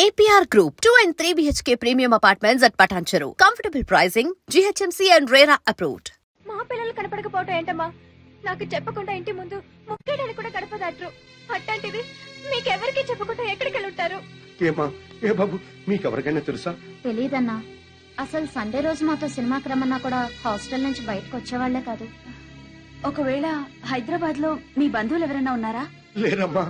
APR Group, 2 and 3 BHK premium apartments at Patancheru. Comfortable pricing, GHMC and RERA approved. మా పిల్లలు కనపడకపోవటం ఏంటమ్మా? నాకు చెప్పకుండా ఇంటి ముందు ముక్కేడని కూడా గడపదాట్రు. అట్లాంటిది మీకెవరికి చెప్పకుండా ఎక్కడికి వెళ్ళుంటారు? ఏమా ఏ బాబు మీకెవరికైనా తెలుసా? తెలీదన్నా. అసలు సండే రోజు మాతో సినిమాకి రమ్మన్నా కూడా హాస్టల్ నుంచి బయటకు వచ్చేవాళ్లే కాదు. ఒకవేళ హైదరాబాద్ లో మీ బంధువులు ఎవరైనా ఉన్నారా? లేరమ్మా.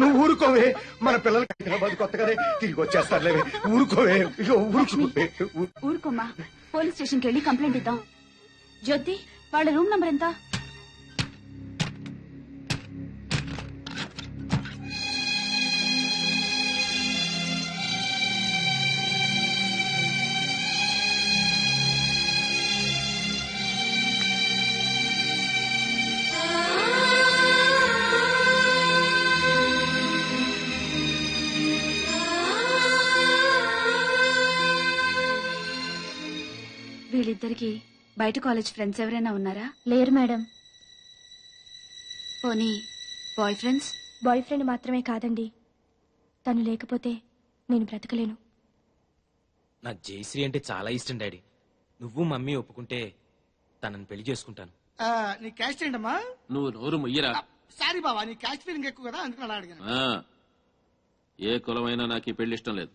నువ్వు ఊరుకోవే, మన పిల్లలకి హైదరాబాద్ కొత్తగానే తిరిగి వచ్చేస్తారులేవే. ఊరుకోవే, ఊరుకోమ్మా. పోలీస్ స్టేషన్ కి వెళ్ళి కంప్లైంట్ ఇద్దాం. జ్యోతి, వాళ్ళ రూమ్ నంబర్ ఎంత? వీళ్ళిద్దరికి బయట కాలేజ్ ఫ్రెండ్స్ ఎవరైనా ఉన్నారా? లేరు మేడం. పోనీ బాయ్ ఫ్రెండ్స్? బాయ్ ఫ్రెండ్ మాత్రమే కాదండి, తను లేకపోతే నేను బ్రతకలేను. నాకు జయశ్రీ అంటే చాలా ఇష్టం డాడీ. నువ్వు మమ్మీ ఒప్పుకుంటే తనని పెళ్లి చేసుకుంటాను. నీ క్యాస్ట్ ఏంటమ్మా? నువ్వు నోరు ముయ్యరా. సారీ బావా, నీ క్యాస్ట్ ఫీలింగ్ ఎక్కువ కదా, అందుకని అలా అడిగాను. ఏ కులమైనా నాకు ఈ పెళ్లి ఇష్టం లేదు.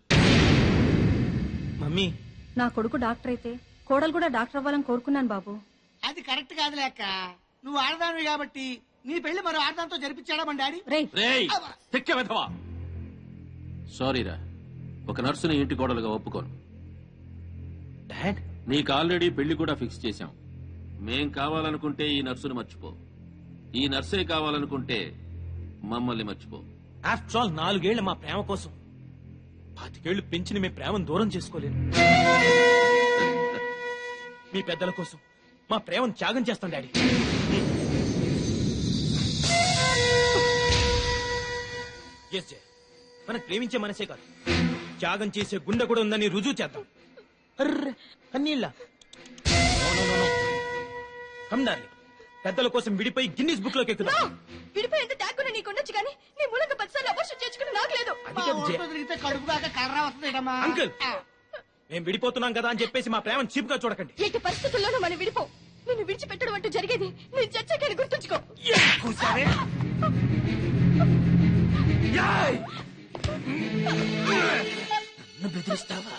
మమ్మీ, నా కొడుకు డాక్టర్ అయితే కోడలు కూడా డాక్టర్ అవ్వాలని కోరుకున్నాను బాబు. అది కరెక్ట్ కాదు లేక, నువ్వు ఆడదానివి కాబట్టి నీ పెళ్లి మరో ఆడదాంతో జరిపించాడా మన డాడీ? సారీరా, ఒక నర్సుని ఇంటి కోడలుగా ఒప్పుకోను. డాడ్, నీకు ఆల్రెడీ పెళ్లి కూడా ఫిక్స్ చేశాం. మేం కావాలనుకుంటే ఈ నర్సును మర్చిపో, ఈ నర్సే కావాలనుకుంటే మమ్మల్ని మర్చిపో. ఆఫ్టర్ ఆల్ 4 ఏళ్ల మా ప్రేమ కోసం 25 ఏళ్లు పెంచిన మీ ప్రేమను దూరం చేసుకోలేను. మీ పెద్దల కోసం మా ప్రేమను త్యాగం చేస్తాం డాడీ. ఎస్ జయ, మనం ప్రేమించే మనసే కాదు, త్యాగం చేసే గుండె కూడా ఉందని రుజువు చేద్దాం. అన్నీళ్ళ డార్లింగ్, పెద్దల కోసం విడిపోయి గిన్నిస్ బుక్ లోకి ఎక్కుదాం. విడిపోయి ఎంత త్యాగం నీకుండొచ్చు కానీ నీ మూలంగా 10 సార్లు అవర్షం చేసుకుని నాకు లేదు. కడుపు దాకా కర్ర వస్తుందేటమ్మా. అంకుల్, మేము విడిపోతున్నాం కదా అని చెప్పేసి మా ప్రేమను చీపుగా చూడకండి. ఎట్టి పరిస్థితుల్లోనూ మనం విడిపో. నిన్ను విడిచిపెట్టడం అంటూ జరిగేది నేను చచ్చాకని గుర్తుంచుకో. నన్ను బెదిరిస్తావా?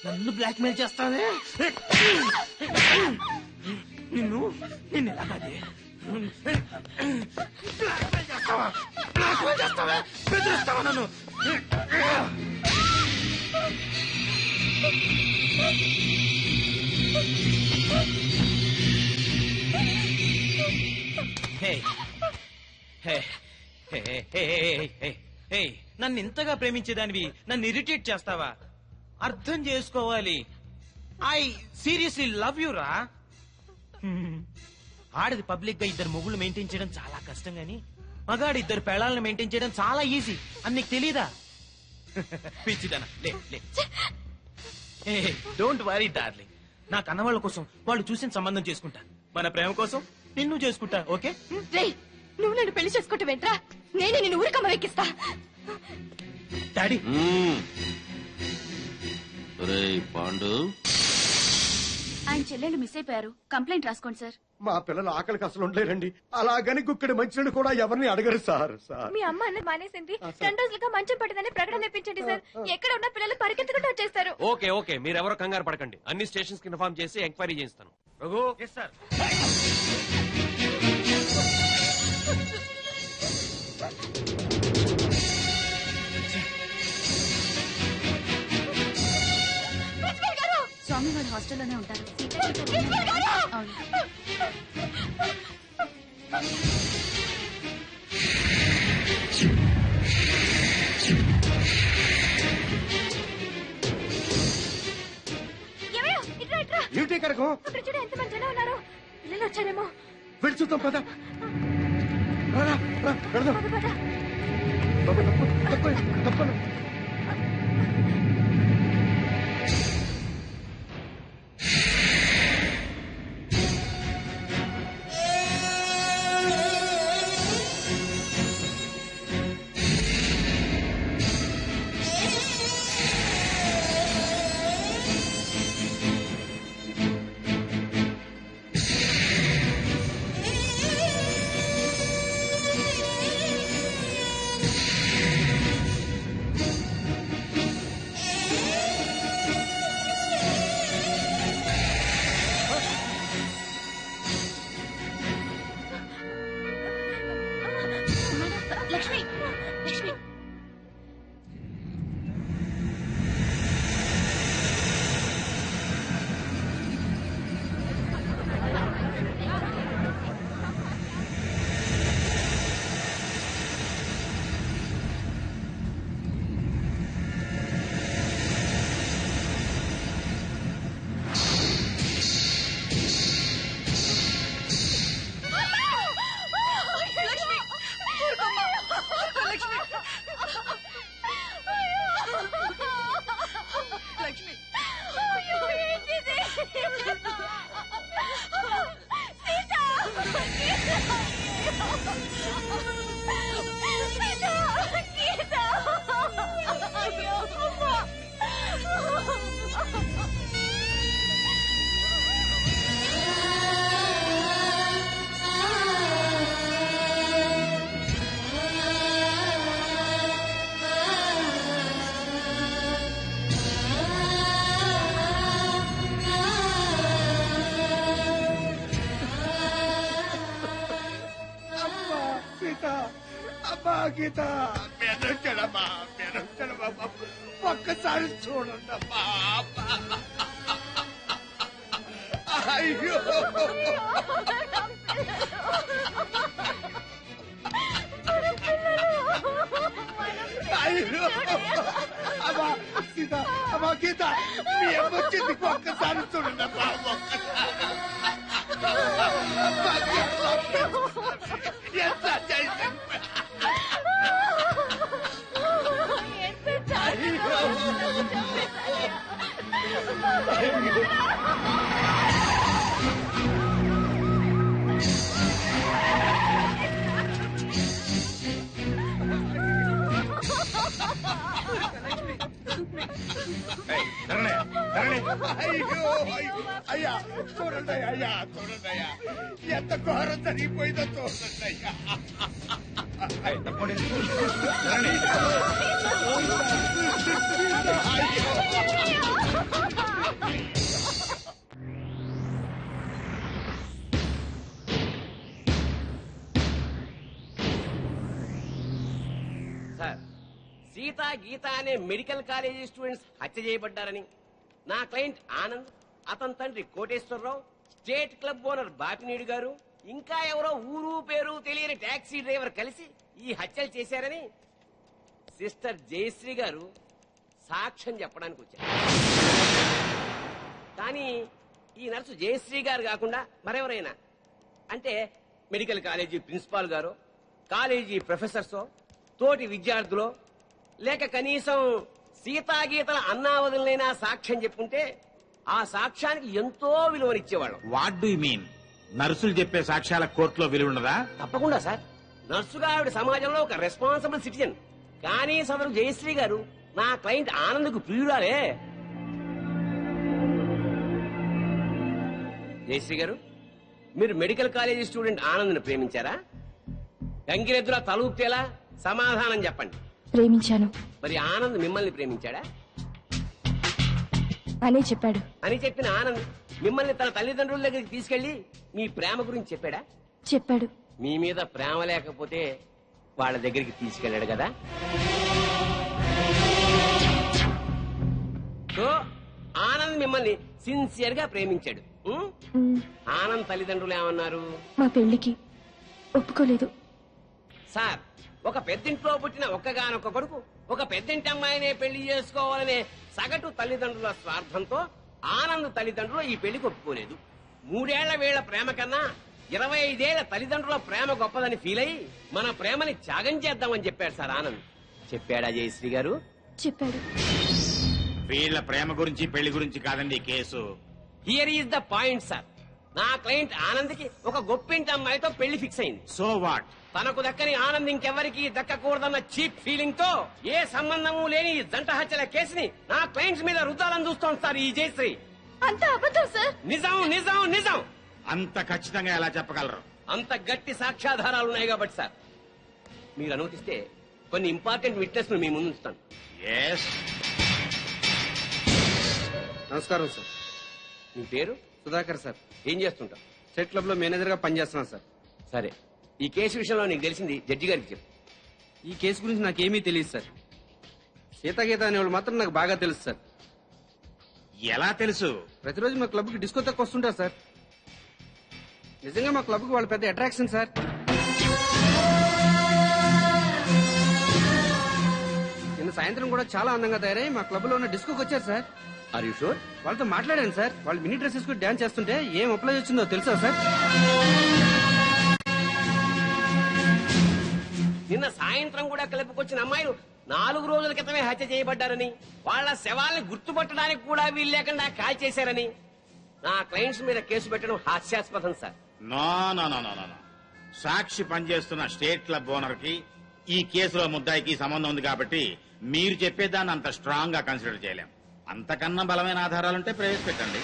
నన్ను బ్లాక్ మెయిల్ చేస్తావే? నిన్ను ఎలాగే బ్లాక్ మెయిల్ చేస్తావా? బెదిరిస్తావా నన్ను? నన్ను ఇంతగా ప్రేమించేదానివి నన్ను ఇరిటేట్ చేస్తావా? అర్థం చేసుకోవాలి. ఐ సీరియస్లీ లవ్ యూ రా. ఆడది పబ్లిక్ గా 2 మొగుళ్ళు మెయింటైన్ చేయడం చాలా కష్టం గాని మగాడు 2 పెళ్ళాలను మెయింటైన్ చేయడం చాలా ఈజీ అని నీకు తెలీదా? పిచ్చిదనా, లే. డోంట్ వరీ డార్లింగ్, నా కన్నవాళ్ళ కోసం వాళ్ళు చూసిన సంబంధం చేసుకుంటా. మన ప్రేమ కోసం నిన్ను చేసుకుంటా. ఓకే? నువ్వు నన్ను పెళ్లి చేసుకుంటావు ఏంట్రా? నేనే నిన్ను ఊరికమ్మ ఎక్కిస్తా. డాడీ, పాండు, ఆయన చెల్లెళ్ళు మిస్ అయిపోయారు. కంప్లైంట్ రాసుకోండి సార్. మా పిల్లలు ఆకలికి అసలు ఉండలేరండి. అలాగని గుక్కడి మంచినీళ్ళు కూడా ఎవరిని అడగరు సార్. మీ అమ్మ అన్నది మానేసింది. 2 రోజులుగా మంచం పట్టిందని ప్రకటన తెప్పించండి సార్. ఎక్కడ ఉన్న పిల్లలు పరిగెత్తుకుంటూ వచ్చేస్తారు. ఓకే, మీరెవరో కంగారు పడకండి. అన్ని స్టేషన్స్ కి ఇన్ఫార్మ్ చేసి ఎంక్వైరీ చేస్తాను. రఘు, సార్. స్వామి వాడు హాస్టల్లోనే ఉంటారు. అవును. ఏమిటి కడకం? అక్కడ చూడ ఎంతమంది జనం ఉన్నారు. పిల్లలు వచ్చారేమో. వెళ్ళి చూద్దాం పద. తప్పను. గీత మెదొచ్చాడమ్మా బాబు, ఒక్కసారి చూడండమ్మా. అయ్యో అయ్యో అమ్మా సీత, అమ్మా గీత, మీ అమ్మ వచ్చింది, ఒక్కసారి చూడండమ్మా. ఎంత చేసింది. అయ్యా చూడండి అయ్యా, చూడండి అయ్యా, ఎంత ఘోరం జరిగిపోయిందో చూడండి అయ్యా. సార్, సీత గీత అనే మెడికల్ కాలేజీ స్టూడెంట్స్ హత్య చేయబడ్డారని నా క్లయింట్ ఆనంద్, అతని తండ్రి Koteswararao, state club owner Bapineedu గారు, ఇంకా ఎవరో ఊరు పేరు తెలియని టాక్సీ డ్రైవర్ కలిసి ఈ హత్యలు చేశారని సిస్టర్ జయశ్రీ గారు సాక్ష్యం చెప్పడానికి వచ్చారు. కానీ ఈ నర్సు జయశ్రీ గారు కాకుండా మరెవరైనా, అంటే మెడికల్ కాలేజీ ప్రిన్సిపాల్ గారు, కాలేజీ ప్రొఫెసర్సో, తోటి విద్యార్థులో, లేక కనీసం సీతాగీతల అన్నావదులైనా సాక్ష్యం చెప్పుకుంటే ఆ సాక్ష్యానికి ఎంతో విలువనిచ్చేవాళ్ళం. What do you mean? నర్సులు చెప్పే సాక్ష్యాల కోర్టులో విలువ ఉండదా? తప్పకుండా సార్. నర్సుగా ఆవిడ సమాజంలో ఒక రెస్పాన్సిబుల్ సిటిజన్. కానీ సదరు జయశ్రీ గారు నా క్లయింట్ ఆనంద్కు ప్రియురాలే. జయశ్రీ గారు, మీరు మెడికల్ కాలేజీ స్టూడెంట్ ఆనంద్ను ప్రేమించారా? గంగిరెద్దులా తలూపుతేలా సమాధానం చెప్పండి. ప్రేమించాను మరి ఆనంద్ మిమ్మల్ని ప్రేమించాడా? అనే చెప్పాడు. అని చెప్పిన ఆనంద్ మిమ్మల్ని తన తల్లిదండ్రుల దగ్గరికి తీసుకెళ్లి మీ ప్రేమ గురించి చెప్పాడా? చెప్పాడు. మీ మీద ప్రేమ లేకపోతే వాళ్ళ దగ్గరికి తీసుకెళ్లాడు కదా. సో ఆనంద్ మిమ్మల్ని సిన్సియర్ గా ప్రేమించాడు. ఆనంద్ తల్లిదండ్రులు ఏమన్నారు? మా పెళ్లికి ఒప్పుకోలేదు. సార్, ఒక పెద్దింట్లో పుట్టిన ఒక్కగానొక్క కొడుకు ఒక పెద్దింటి అమ్మాయినే పెళ్లి చేసుకోవాలనే సగటు తల్లిదండ్రుల స్వార్థంతో ఆనంద్ తల్లిదండ్రులు ఈ పెళ్లికి ఒప్పుకోలేదు. 3 ఏళ్ల వీళ్ల ప్రేమ కన్నా 25 ఏళ్ల తల్లిదండ్రుల ప్రేమ గొప్పదని ఫీల్ అయ్యి మన ప్రేమని త్యాగం చేద్దామని చెప్పాడు సార్ ఆనంద్. చెప్పాడా జయశ్రీ గారు? చెప్పాడు. వీళ్ల ప్రేమ గురించి పెళ్లి గురించి కాదండి case. Here is the point sir. నా క్లయింట్ ఆనంద్ కి ఒక గొప్పింటి అమ్మాయితో పెళ్లి ఫిక్స్ అయింది. So what? తనకు దక్కని ఆనంద్ ఇంకెవరికి దక్కకూడదన్న చీప్ ఫీలింగ్ తో ఏ సంబంధము లేని జంట హత్యల కేసుని నా క్లయింట్స్ మీద రుద్దాలని చూస్తోంది సార్ ఈ జయశ్రీ. అంత అబద్ధం సార్. నిజం నిజం నిజం. అంత ఖచ్చితంగా ఎలా చెప్పగలరు? అంత గట్టి సాక్ష్యాధారాలు ఉన్నాయి కాబట్టి సార్, మీరు అనుమతిస్తే కొన్ని ఇంపార్టెంట్ విట్నెస్ మీ ముందు ఉంచుతాను. నమస్కారం సార్. మీ పేరు? సుధాకర్ సార్. ఏం చేస్తుంటావు? స్టేట్ క్లబ్ లో మేనేజర్ గా పనిచేస్తున్నాను సార్. సరే, ఈ కేసు విషయంలో నీకు తెలిసింది జడ్జి గారికి చెప్పు. ఈ కేసు గురించి నాకేమీ తెలియదు సార్. సీతాగీత అనేవాళ్ళు మాత్రం నాకు బాగా తెలుసు సార్. ఎలా తెలుసు? ప్రతిరోజు మా క్లబ్ కి డిస్కో తక్కువ వస్తుంటారు సార్. నిజంగా మా క్లబ్ కి వాళ్ళు పెద్ద అట్రాక్షన్ సార్. నిన్న సాయంత్రం కూడా చాలా అందంగా తయారై మా క్లబ్ లో ఉన్న డిస్కోకి వచ్చారు సార్. Are you sure? వాళ్ళతో మాట్లాడాను సార్. వాళ్ళు మినీ డ్రెస్సెస్ కూడా డాన్స్ చేస్తుంటే ఏం అప్లై వచ్చిందో తెలుసా సార్? నిన్న సాయంత్రం కూడా క్లబ్కి అమ్మాయిలు 4 రోజుల క్రితమే హత్య చేయబడ్డారని, వాళ్ల శవాల్ని గుర్తుపట్టడానికి కూడా వీలు లేకుండా కాల్ చేశారని నా క్లయింట్స్ మీద కేసు పెట్టడం హాస్యాస్పదం sir. No no no no no. Sakshi పనిచేస్తున్న స్టేట్ క్లబ్ ఓనర్ కి ఈ కేసులో ముద్దాయికి సంబంధం ఉంది కాబట్టి మీరు చెప్పేదాన్ని అంత స్ట్రాంగ్ గా కన్సిడర్ చేయలేం. అంతకన్నా బలమైన ఆధారాలుంటే ప్రవేశపెట్టండి.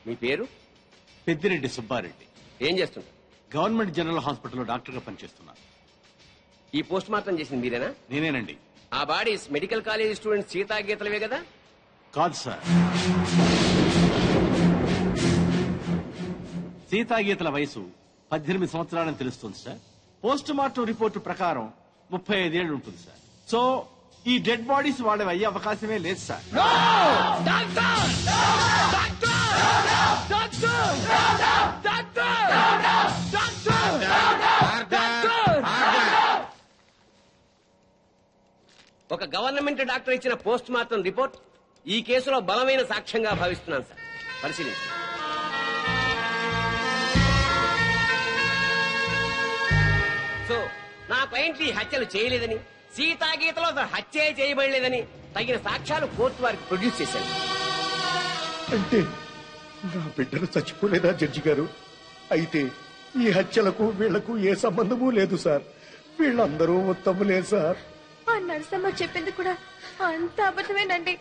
మీ పేరు? పెద్దిరెడ్డి సుబ్బారెడ్డి. ఏం చేస్తున్నారు? గవర్నమెంట్ జనరల్ హాస్పిటల్లో డాక్టర్ గా పనిచేస్తున్నారు. ఈ పోస్ట్ మార్టం చేసింది మీరేనా? నేనేనండి. ఆ బాడీస్ మెడికల్ కాలేజ్ స్టూడెంట్ సీతాగీతలవే కదా? కాదు సార్. సీతాగీతల వయసు 18 సంవత్సరాలని తెలుస్తుంది సార్. పోస్ట్ మార్టం రిపోర్టు ప్రకారం 35 ఏళ్ళు ఉంటుంది సార్. సో ఈ డెడ్ బాడీస్ వాళ్ళవి అయ్యే అవకాశమే లేదు సార్. ఒక గవర్నమెంట్ డాక్టర్ ఇచ్చిన పోస్ట్ మార్టం రిపోర్ట్ ఈ కేసులో బలమైన సాక్ష్యంగా భావిస్తున్నాను సార్. పరిశీలించండి. సో నా క్లయింట్ ఈ హత్యలు చేయలేదని, సీతాగీతలో హత్య చేయబడలేదని తగిన సాక్ష్యాలు కోర్టు వారికి ప్రొడ్యూస్ చేశాను. అంటే నా బిడ్డలు చచ్చిపోలేదా జడ్జి గారు? అయితే ఈ హత్యలకు వీళ్లకు ఏ సంబంధమూ లేదు సార్. వీళ్ళందరూ ఉత్తములే సార్. ఆ నరసమ్మ చెప్పింది కూడా అంత అబద్ధమేనండి.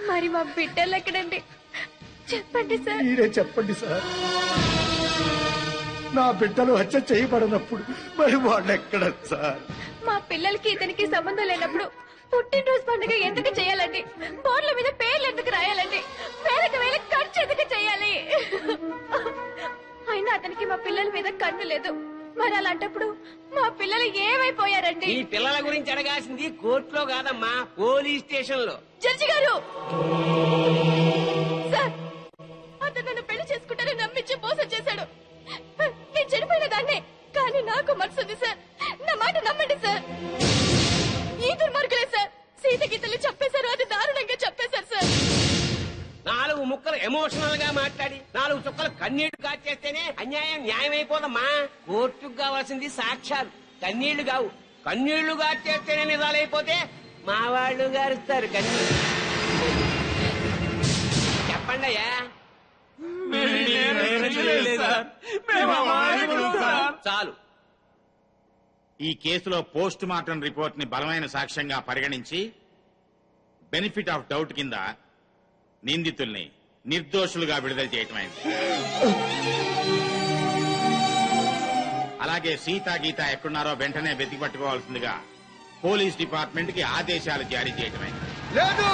మరి మా బిడ్డలు ఎక్కడండి? చెప్పండి సార్. మీరే చెప్పండి సార్. నా బిడ్డలు హత్య చేయబడినప్పుడు మరి వాళ్ళు ఎక్కడ సార్? మా పిల్లలకి ఇతనికి సంబంధం లేనప్పుడు పుట్టినరోజు పండుగ ఎందుకు చేయాలండి? బోర్ల మీద పేర్లు ఎందుకు రాయాలండి? వేలకు వేల ఖర్చు ఎందుకు చేయాలి? అయినా అతనికి మా పిల్లల మీద కన్ను లేదు. మరి అలాంటప్పుడు మా పిల్లలు ఏమైపోయారండి? ఈ పిల్లల గురించి అడగాల్సింది కోర్టులో కాదమ్మా, పోలీస్ స్టేషన్ లో. జడ్జి గారు, సార్ అతను నన్ను పెళ్లి చేసుకుంటానని నమ్మించి మోసం చేశాడు. నేను చనిపోయిన దాన్నే, కానీ నాకు మనసుంది సార్. నా మాట నమ్మండి సార్. ఈ దుర్మార్గులే సార్ సీత గీతలు చెప్పేశారు. అది దారుణంగా చెప్పేశారు సార్. 4 ముక్కలు ఎమోషనల్ గా మాట్లాడి 4 చుక్కలు కన్నీళ్లు కాచేస్తేనే అన్యాయం న్యాయమైపోదమ్మా. కోర్టుకు కావాల్సింది సాక్ష్యాలు, కన్నీళ్లు కావు. కన్నీళ్లు కాచేస్తేనే నిజాలైపోతే మా వాళ్ళు గారుస్తారు కన్నీళ్లు. చెప్పండి అయ్యా. చాలు. ఈ కేసులో పోస్ట్ మార్టం రిపోర్ట్ ని బలమైన సాక్ష్యంగా పరిగణించి బెనిఫిట్ ఆఫ్ డౌట్ కింద నిందితుల్ని నిర్దోషులుగా విడుదల చేయటమైంది. అలాగే సీతా గీత ఎక్కడున్నారో వెంటనే వెతికి పట్టుకోవాల్సిందిగా పోలీస్ డిపార్ట్మెంట్ కి ఆదేశాలు జారీ చేయటమైంది. లేదు